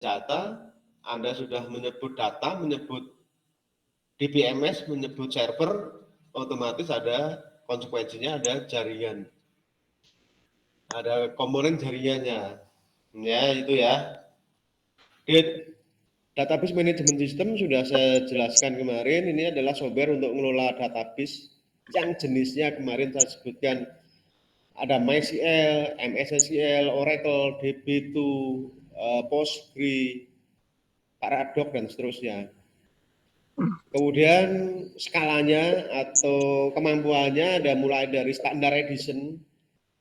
data, Anda sudah menyebut data, menyebut DBMS, menyebut server, otomatis ada konsekuensinya, ada jaringan. Ada komponen jaringannya. Ya, itu ya. Di database management system sudah saya jelaskan kemarin, ini adalah software untuk mengelola database yang jenisnya kemarin saya sebutkan. Ada MySQL, MS SQL, Oracle, DB2, Postgre, Paradox, dan seterusnya. Kemudian skalanya atau kemampuannya ada mulai dari standard edition,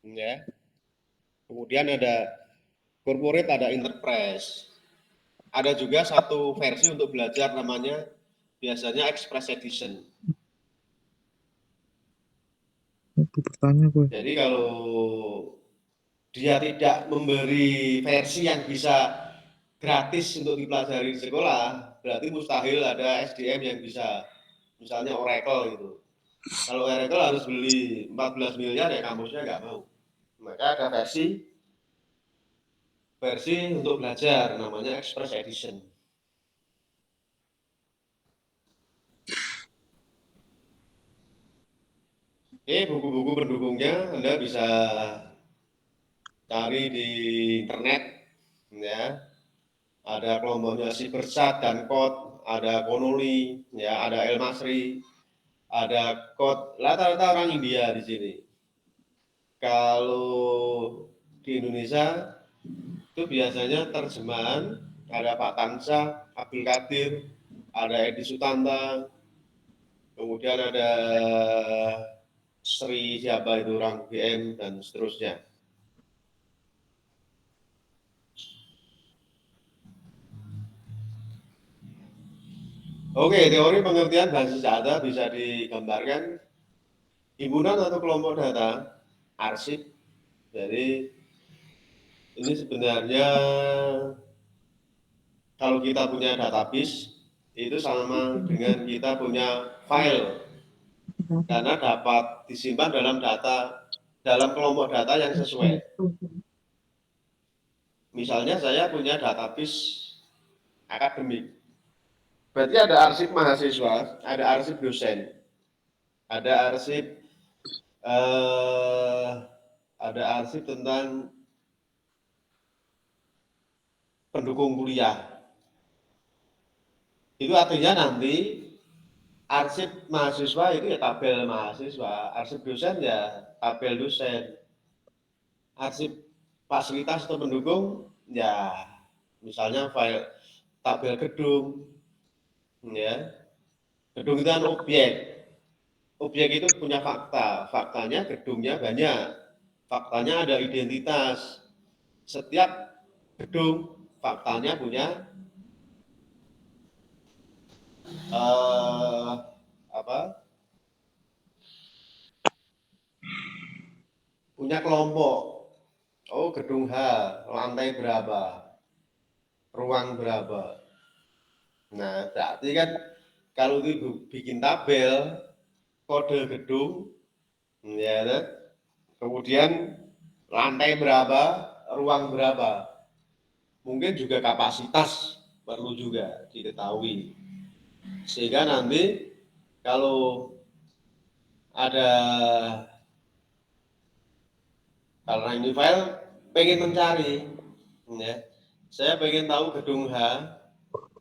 ya. Kemudian ada corporate, ada enterprise. Ada juga satu versi untuk belajar namanya biasanya Express Edition. Jadi kalau dia tidak memberi versi yang bisa gratis untuk dipelajari di sekolah, berarti mustahil ada SDM yang bisa, misalnya Oracle itu. Kalau Oracle harus beli 14 miliar ya kampusnya nggak mau. Maka ada versi untuk belajar namanya Express Edition. Buku-buku pendukungnya Anda bisa cari di internet, ya. Ada kelompoknya Cybersat dan Code, ada Konoli, ya, ada El Masri, ada Code, rata-rata orang India di sini. Kalau di Indonesia itu biasanya terjemahan ada Pak Tansa, Abdul Kadir, ada Edi Sutanta, kemudian ada Sri siapa itu orang BM dan seterusnya. Oke, teori pengertian basis data bisa digambarkan himpunan atau kelompok data, arsip. Jadi ini sebenarnya kalau kita punya database itu sama dengan kita punya file karena dapat disimpan dalam kelompok data yang sesuai. Misalnya saya punya database akademik. Berarti ada arsip mahasiswa, ada arsip dosen, ada arsip tentang pendukung kuliah. Itu artinya nanti arsip mahasiswa itu ya tabel mahasiswa, arsip dosen ya tabel dosen, arsip fasilitas atau pendukung ya misalnya file tabel gedung, ya. Gedung itu kan objek itu punya faktanya gedungnya banyak, faktanya ada identitas, setiap gedung faktanya punya punya kelompok. Oh, gedung H, lantai berapa, ruang berapa. Nah, berarti kan kalau itu bikin tabel kode gedung, ya, kan? Kemudian lantai berapa, ruang berapa, mungkin juga kapasitas perlu juga diketahui. Sehingga nanti kalau ada karena ini file pengen mencari, ya, saya pengen tahu gedung H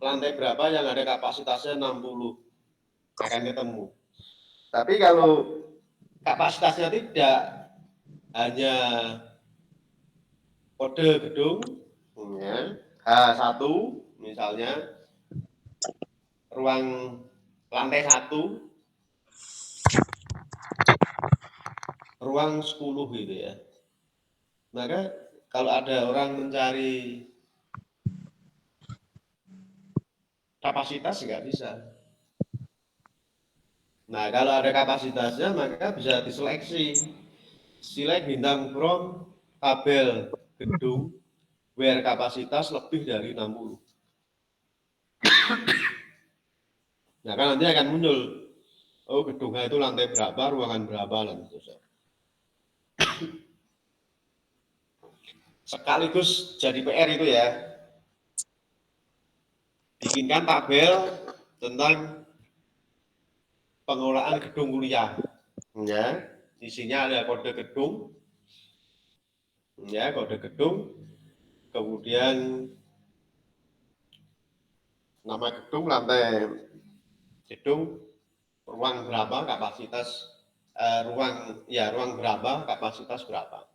lantai berapa yang ada kapasitasnya 60, akan ketemu. Tapi kalau kapasitasnya tidak, hanya kode gedung, ya, H1 misalnya, ruang lantai 1, ruang 10 gitu ya. Maka kalau ada orang mencari kapasitas nggak bisa. Nah, kalau ada kapasitasnya maka bisa diseleksi. Select bintang from tabel gedung where kapasitas lebih dari 60. Nah, kan nanti akan muncul, oh gedungnya itu lantai berapa, ruangan berapa, dan seterusnya. Sekaligus jadi PR itu ya. bikinkan tabel tentang pengelolaan gedung kuliah. Ya, isinya ada kode gedung, ya kode gedung, kemudian nama gedung, lantai gedung, ruang berapa, kapasitas ruang berapa, kapasitas berapa.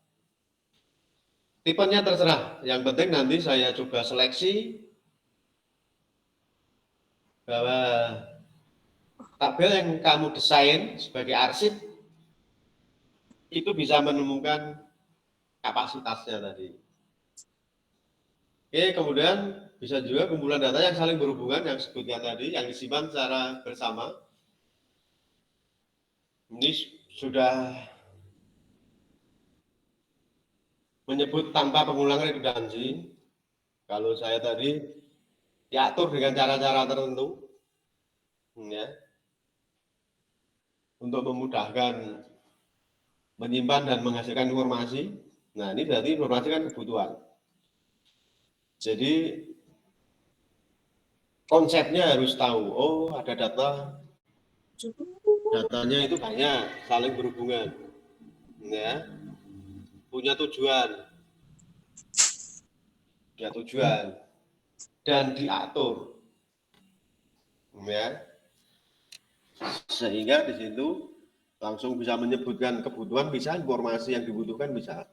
Tipenya terserah, yang penting nanti saya coba seleksi bahwa tabel yang kamu desain sebagai arsip itu bisa menemukan kapasitasnya tadi. Oke, kemudian bisa juga kumpulan data yang saling berhubungan yang sebutnya tadi, yang disimpan secara bersama. Ini sudah menyebut tanpa pengulangan redundansi. Kalau saya tadi diatur dengan cara-cara tertentu, ya, untuk memudahkan menyimpan dan menghasilkan informasi. Nah, ini berarti informasi kan kebutuhan. Jadi konsepnya harus tahu, oh ada datanya itu banyak, saling berhubungan, ya, punya tujuan, dan diatur, ya, sehingga di situ langsung bisa menyebutkan kebutuhan, bisa informasi yang dibutuhkan bisa.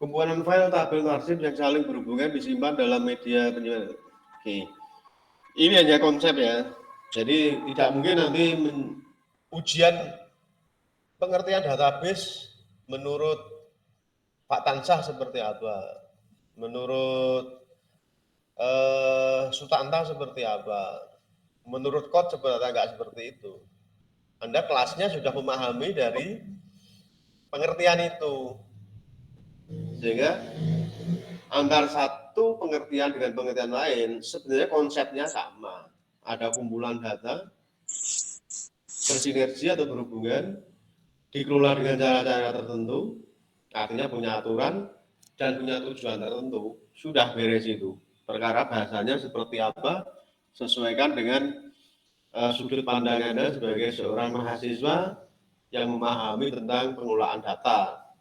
Komponen file tabel arsip yang saling berhubungan disimpan dalam media penyimpanan. Oke, ini hanya konsep ya. Jadi tidak mungkin nanti ujian pengertian database menurut Pak Tansah seperti apa, menurut Sutanta seperti apa, menurut Kot seperti apa, enggak seperti itu. Anda kelasnya sudah memahami dari pengertian itu, sehingga antara satu pengertian dengan pengertian lain sebenarnya konsepnya sama. Ada kumpulan data bersinergi atau berhubungan, dikelola dengan cara-cara tertentu, artinya punya aturan dan punya tujuan tertentu. Sudah beres itu. Perkara bahasanya seperti apa, sesuaikan dengan sudut pandang Anda sebagai seorang mahasiswa yang memahami tentang pengelolaan data.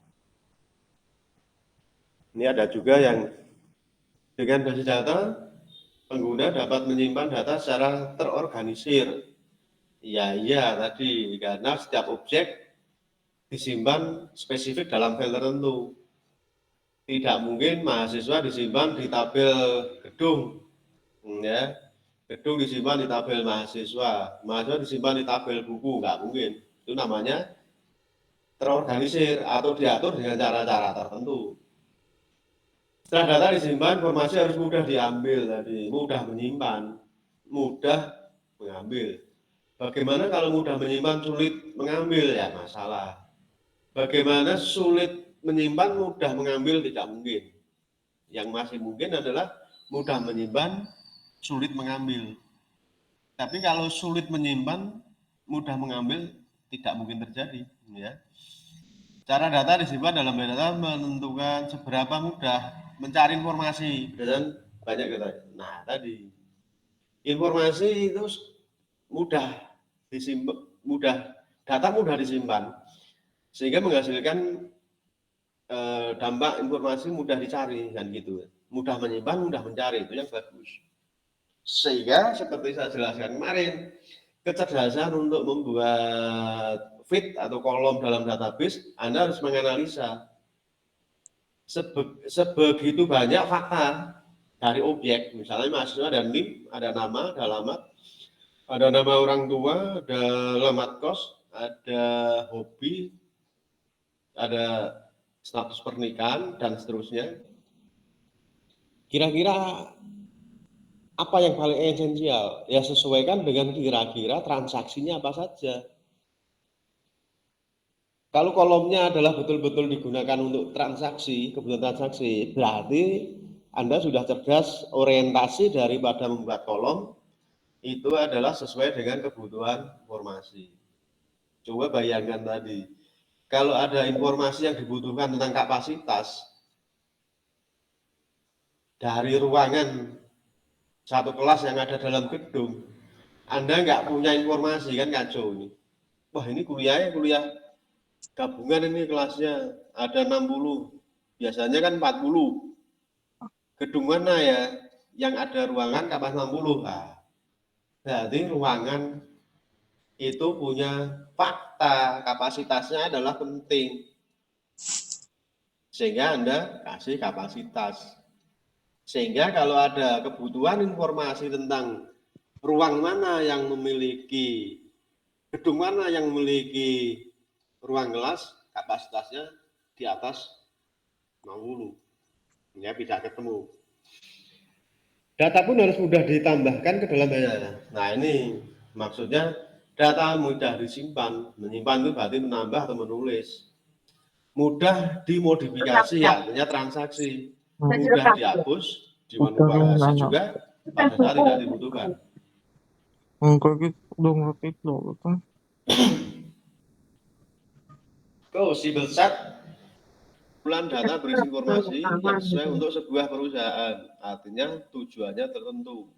Ini ada juga yang dengan basis data, pengguna dapat menyimpan data secara terorganisir. Iya tadi, karena setiap objek disimpan spesifik dalam file tertentu. Tidak mungkin mahasiswa disimpan di tabel gedung, ya. Gedung disimpan di tabel mahasiswa disimpan di tabel buku, nggak mungkin. Itu namanya terorganisir atau diatur dengan cara-cara tertentu. Setelah data disimpan, informasi harus mudah diambil tadi, mudah menyimpan, mudah mengambil. Bagaimana kalau mudah menyimpan sulit mengambil, ya masalah. Bagaimana sulit menyimpan mudah mengambil, tidak mungkin. Yang masih mungkin adalah mudah menyimpan sulit mengambil. Tapi kalau sulit menyimpan mudah mengambil tidak mungkin terjadi, ya. Cara data disimpan dalam data menentukan seberapa mudah mencari informasi dan banyak kita. Nah, tadi informasi itu mudah disimpan, data mudah disimpan sehingga menghasilkan dampak informasi mudah dicari kan gitu. Mudah menyimpan, mudah mencari, itu yang bagus. Sehingga seperti saya jelaskan kemarin, kecerdasan untuk membuat fit atau kolom dalam database, Anda harus menganalisa sebegitu banyak fakta dari objek. Misalnya mahasiswa ada NIM, ada nama, ada alamat, ada nama orang tua, ada alamat kos, ada hobi, ada status pernikahan, dan seterusnya. Kira-kira apa yang paling esensial? Ya sesuaikan dengan kira-kira transaksinya apa saja. Kalau kolomnya adalah betul-betul digunakan untuk transaksi, kebutuhan transaksi, berarti Anda sudah cerdas. Orientasi daripada membuat kolom itu adalah sesuai dengan kebutuhan informasi. Coba bayangkan tadi, kalau ada informasi yang dibutuhkan tentang kapasitas dari ruangan satu kelas yang ada dalam gedung, Anda nggak punya informasi, kan kacau ini. Wah, ini kuliah gabungan ini kelasnya, ada 60, biasanya kan 40. Gedung mana ya yang ada ruangan kapasitas 60? Nah, berarti ruangan itu punya fakta, kapasitasnya adalah penting. Sehingga Anda kasih kapasitas. Sehingga kalau ada kebutuhan informasi tentang ruang mana yang memiliki, gedung mana yang memiliki ruang kelas, kapasitasnya di atas 60. Ya, bisa ketemu. Data pun harus mudah ditambahkan ke dalam data. Nah, ini maksudnya data mudah disimpan. Menyimpan itu berarti menambah atau menulis. Mudah dimodifikasi, ya, artinya transaksi. Mudah dihapus, dimanipulasi juga pada saat tidak dibutuhkan. Enggak gitu udah ngerti loh kan. Simple set kumpulan data berisi informasi yang sesuai untuk sebuah perusahaan, artinya tujuannya tertentu.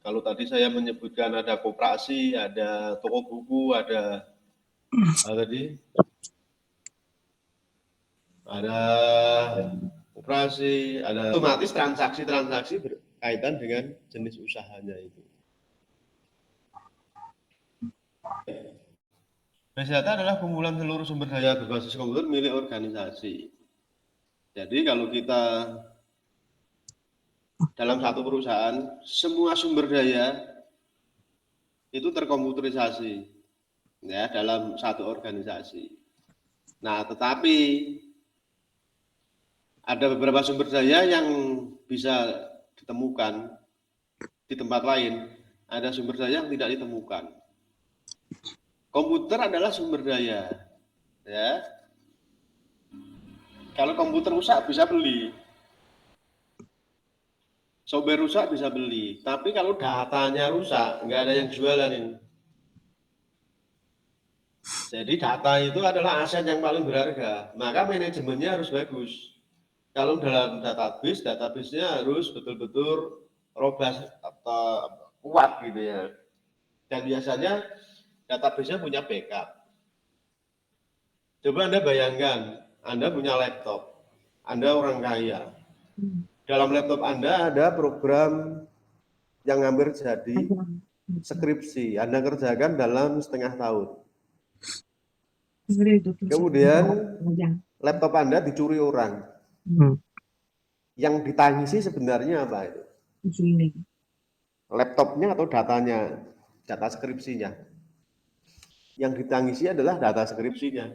Kalau tadi saya menyebutkan ada koperasi, ada toko buku, ada koperasi, ada otomatis transaksi-transaksi berkaitan dengan jenis usahanya itu. Base data adalah kumpulan seluruh sumber daya berbasis komputer milik organisasi. Jadi kalau kita dalam satu perusahaan, semua sumber daya itu terkomputerisasi ya dalam satu organisasi. Nah, tetapi ada beberapa sumber daya yang bisa ditemukan di tempat lain, ada sumber daya yang tidak ditemukan. Komputer adalah sumber daya, ya. Kalau komputer rusak bisa beli, software rusak bisa beli, tapi kalau datanya rusak nggak ada yang jualan ini. Jadi data itu adalah aset yang paling berharga, maka manajemennya harus bagus. Kalau dalam database-nya harus betul-betul robust atau kuat gitu ya. Dan biasanya database-nya punya backup. Coba Anda bayangkan, Anda punya laptop, Anda orang kaya. Dalam laptop Anda ada program yang hampir jadi skripsi, Anda kerjakan dalam setengah tahun. Kemudian laptop Anda dicuri orang. Yang ditangisi sebenarnya apa itu? Laptopnya atau datanya, data skripsinya. Yang ditangisi adalah data skripsinya.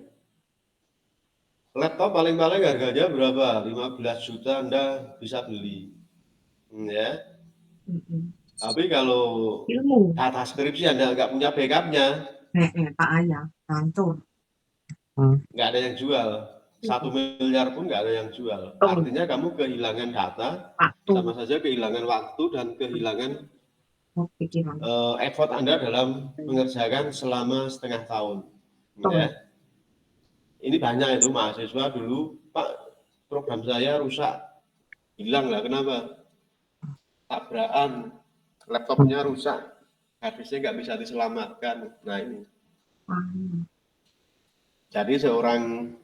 Laptop paling-paling harganya berapa? 15 juta Anda bisa beli. Ya. Tapi kalau data skripsi Anda nggak punya backupnya, Pak Ayah, kantor. nggak ada yang jual. 1 miliar pun nggak ada yang jual. Artinya kamu kehilangan data, sama saja kehilangan waktu dan kehilangan effort Anda dalam mengerjakan selama setengah tahun. Ya. Ini banyak itu mahasiswa dulu, Pak, program saya rusak, hilang lah, kenapa? Tabrakan, laptopnya rusak, habisnya nggak bisa diselamatkan. Nah ini. Jadi seorang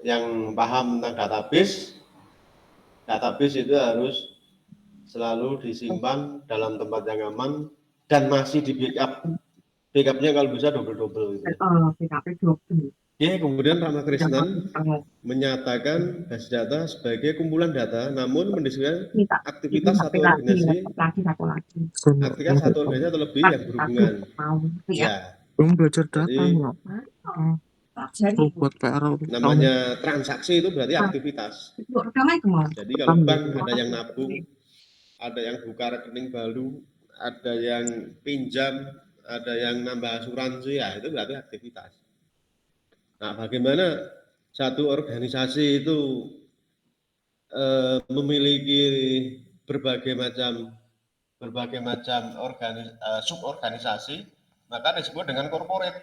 yang paham tentang database itu harus selalu disimpan dalam tempat yang aman dan masih di backup. Backupnya kalau bisa double-double. Gitu. Oke, kemudian Ramakrishnan menyatakan base data sebagai kumpulan data, namun mendeskripsikan aktivitas satu organisasi, aktivitas satu organisasi atau lebih yang berhubungan. Ya. Belajar data Jadi, buat PR. Namanya transaksi itu berarti aktivitas. Jadi kalau bank ada yang nabung, ada yang buka rekening baru, ada yang pinjam, ada yang nambah asuransi, ya itu berarti aktivitas. Nah, bagaimana satu organisasi itu memiliki berbagai macam suborganisasi, maka disebut dengan corporate.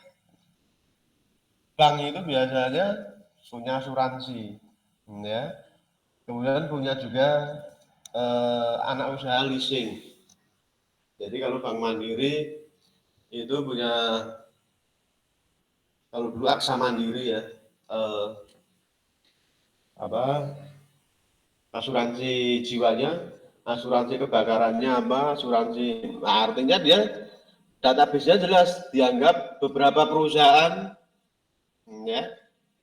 Bank itu biasanya punya asuransi, ya. Kemudian punya juga anak usaha leasing. Jadi kalau Bank Mandiri itu punya, kalau dulu Aksa Mandiri ya, asuransi jiwanya, asuransi kebakarannya apa, asuransi, nah, artinya dia database-nya jelas, dianggap beberapa perusahaan, ya,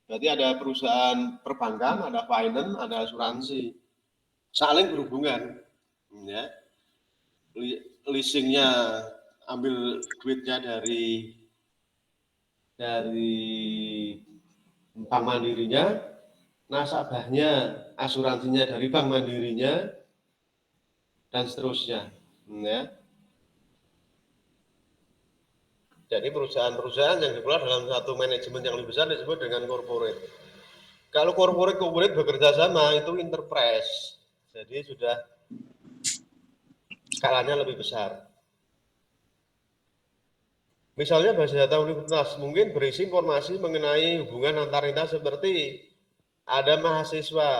berarti ada perusahaan perbankan, ada finance, ada asuransi, saling berhubungan, ya, leasingnya ambil duitnya dari Bank Mandirinya, nasabahnya asuransinya dari Bank Mandirinya, dan seterusnya, ya. Jadi perusahaan-perusahaan yang dikelola dalam satu manajemen yang lebih besar disebut dengan corporate. Kalau corporate bekerja sama itu enterprise, jadi sudah skalanya lebih besar. Misalnya bahasa data universitas mungkin berisi informasi mengenai hubungan antar entitas seperti ada mahasiswa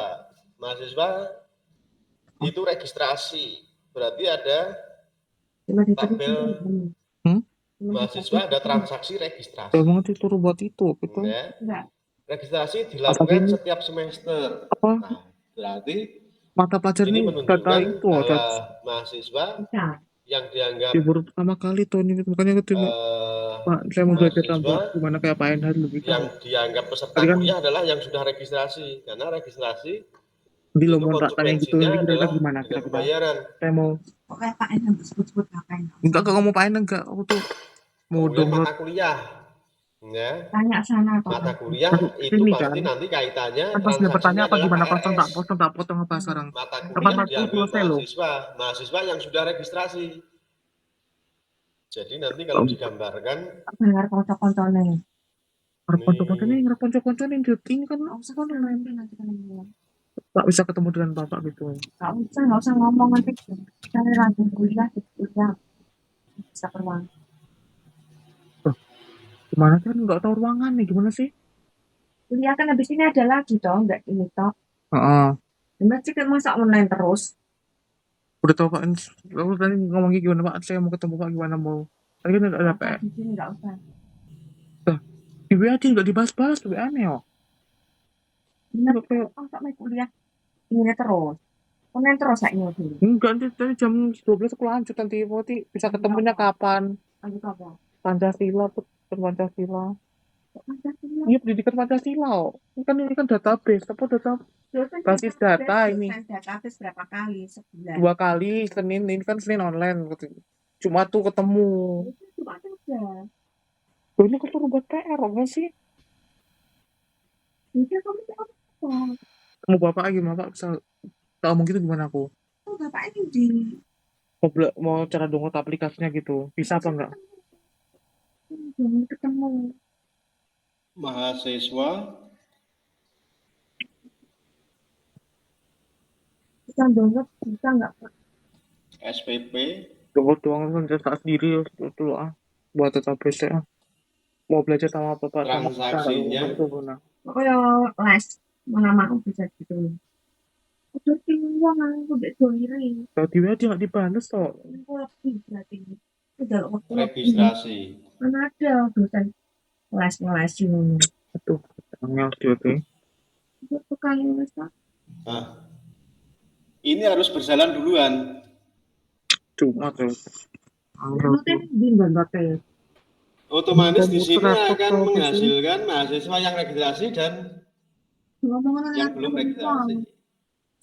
itu registrasi, berarti ada tabel mahasiswa, ada transaksi registrasi. Emang itu buat itu, gitu. Ya. Registrasi dilakukan setiap semester. Apa? Nah, berarti Mata ini pelajarannya data menunjukkan itu, bahwa mahasiswa yang dianggap baru pertama kali tuh ini, makanya ketemu Pak, saya mau belajar tambah mahasiswa gimana kayak Pak Enhar lebih yang kan. dianggap peserta Tadi kan kuliah adalah yang sudah registrasi, karena registrasi di lo itu mau tak tanya gitu konsekuensinya kira-kira adalah gimana dengan kira-kira. pembayaran. Saya mau Pokoknya Pak Enhar sebut-sebut ngapain? enggak ngomong Pak Enhar, enggak, aku tuh mau Kemudian download. mata kuliah, ya. Tanya sana Pak. Mata kuliah itu Sini pasti kan. nanti kaitannya Kan pas dia bertanya transaksinya apa adalah gimana KRS. tak potong apa sekarang. Mata Kapan kuliah aku diambil selesai loh. mahasiswa yang sudah registrasi. Jadi nanti kalau digambarkan Dengar konco-koncone. Ngarep konco-konco ini kan sekolah nanti kan Pak bisa ketemu dengan Bapak gitu. Nggak usah ngomong nanti. Cari lagi kuliah, bisa keluar. Gimana kan nggak tahu ruangan nih, gimana sih? Kuliah kan habis ini ada lagi toh, nggak ini toh. Heeh. Berarti kan masa online terus. Udah tahu Pak, lalu tadi ngomongnya gimana Pak? Saya mau ketemu Pak gimana mau? Tadi kan ada PR. Di sini nggak usah. Di WA dia nggak dibahas-bahas, tuh aneh ya. Benar kayak masa main kuliah ini terus. Online terus saya dulu. Enggak, nanti jam 12 aku lanjut nanti. Berarti bisa ketemunya kapan? Lanjut apa? Pancasila, Pancasila. Pancasila. Iya, pendidikan Pancasila. Ini kan database, apa basis data ini. Database berapa kali sebulan? 2 kali Senin, ini kan Senin online. Cuma tuh ketemu. Cuma aja. Loh, ini aku buat PR, enggak sih? Jadi kamu apa? Mau Bapak gimana Pak? Bisa ngomong gitu gimana aku? Bapak ini di Mau cara download aplikasinya gitu. Bisa apa enggak? belum ketemu. mahasiswa Bisa download, bisa nggak Pak? SPP Download doang kan cetak sendiri dulu buat database ya. Mau belajar sama Bapak sama transaksinya Pokoknya les, mana mau bisa gitu. Udah tinggal aku udah diri. tadi dia nggak dibales kok. Aku lebih berarti. Udah waktu registrasi. mana ada dosen les ini. Aduh, angel oke. Itu kayak les Pak. Nah, ini harus berjalan duluan. Cuma tuh. Nanti bimbang pakai. Otomatis di sini akan menghasilkan mahasiswa yang registrasi dan yang belum registrasi.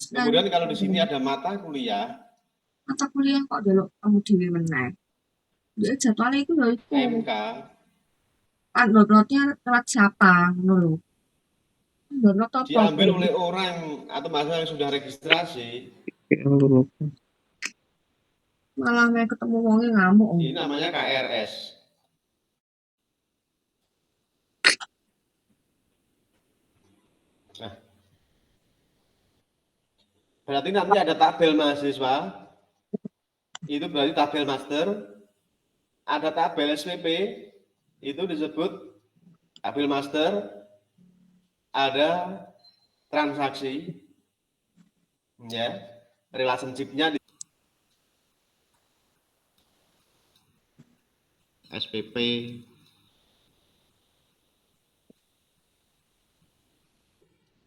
Kemudian kalau di sini ada mata kuliah kok jaluk kamu dewi meneh. Dia jadwalnya itu loh itu. MK, Downloadnya lewat siapa? Dulu. Download apa? diambil oleh orang atau mahasiswa yang sudah registrasi. Malah main ketemu wongnya ngamuk. Ini namanya KRS. Nah, berarti nanti ada tabel mahasiswa, itu berarti tabel master, ada tabel SPP, itu disebut tabel master, ada transaksi, ya, relationship-nya di SPP.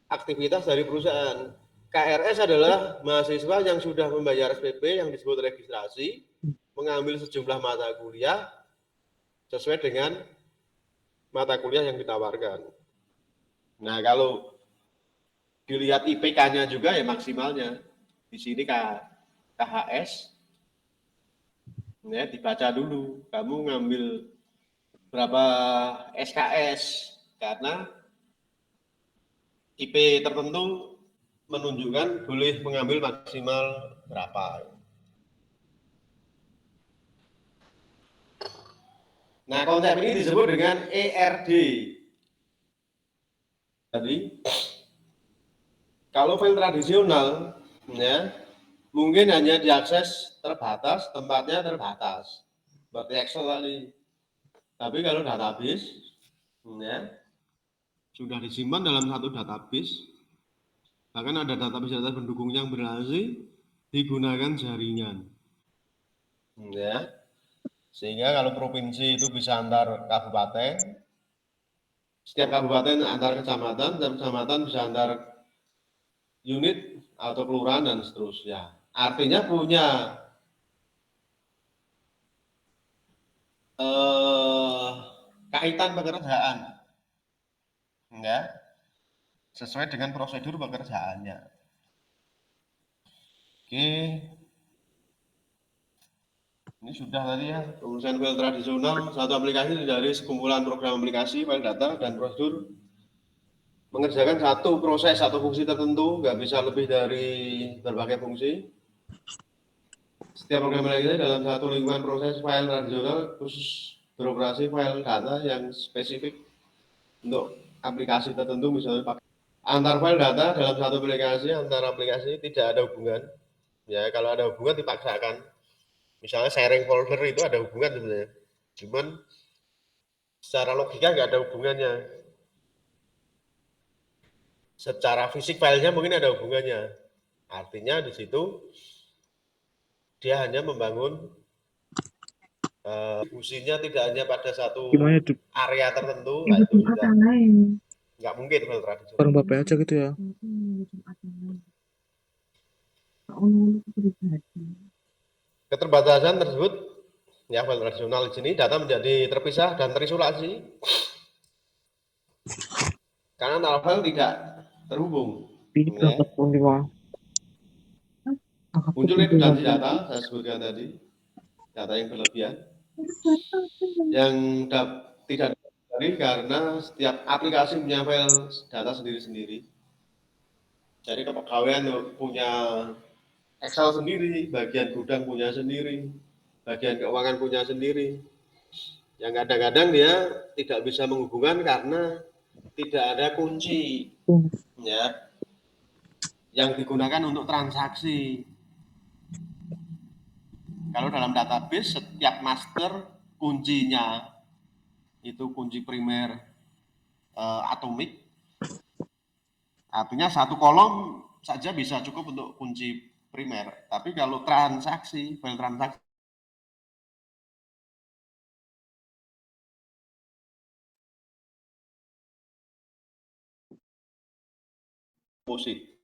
Aktivitas dari perusahaan. KRS adalah mahasiswa yang sudah membayar SPP yang disebut registrasi, mengambil sejumlah mata kuliah sesuai dengan mata kuliah yang ditawarkan. Nah, kalau dilihat IPK-nya juga ya maksimalnya. Di sini KHS, ya dibaca dulu. Kamu ngambil berapa SKS, karena IP tertentu menunjukkan boleh mengambil maksimal berapa. Nah, konsep ini disebut dengan ERD. Jadi, kalau file tradisional, ya, mungkin hanya diakses terbatas, tempatnya terbatas. Seperti Excel tadi. Tapi kalau database, ya, sudah disimpan dalam satu database, bahkan ada database pendukung yang berhasil digunakan jaringan. Ya, sehingga kalau provinsi itu bisa antar kabupaten, setiap kabupaten antar kecamatan, dan kecamatan bisa antar unit atau kelurahan dan seterusnya. Artinya punya kaitan pekerjaan, ya, sesuai dengan prosedur pekerjaannya. Oke, ini sudah tadi ya, pengurusan file tradisional, satu aplikasi dari sekumpulan program aplikasi, file data, dan prosedur mengerjakan satu proses atau fungsi tertentu, nggak bisa lebih dari berbagai fungsi. Setiap program aplikasi dalam satu lingkungan proses file tradisional khusus beroperasi file data yang spesifik untuk aplikasi tertentu, misalnya pakai antar file data dalam satu aplikasi, antar aplikasi tidak ada hubungan. Ya, kalau ada hubungan dipaksakan. Misalnya sharing folder itu ada hubungan sebenarnya. Cuman secara logika nggak ada hubungannya. Secara fisik filenya mungkin ada hubungannya. Artinya di situ dia hanya membangun fungsinya tidak hanya pada satu Gimana tuh? area tertentu, Minggu itu sudah Jumat lain. nggak mungkin file tradisional. Bareng bapak aja gitu ya. Minggu Jumat lain. Oh, pribadi. Keterbatasan tersebut, ya file tradisional di sini data menjadi terpisah dan terisolasi karena antara file tidak terhubung. Ini Ya. berangkat pun di bawah. Muncul redundansi data, saya sebutkan tadi, data yang berlebihan, yang tidak dihindari karena setiap aplikasi punya file data sendiri-sendiri. Jadi kepegawaian punya Excel sendiri, bagian gudang punya sendiri, bagian keuangan punya sendiri. Yang kadang-kadang dia tidak bisa menghubungkan karena tidak ada kunci, ya, yang digunakan untuk transaksi. Kalau dalam database setiap master kuncinya itu kunci primer atomik, artinya satu kolom saja bisa cukup untuk kunci primer. Tapi kalau transaksi, file transaksi komposit.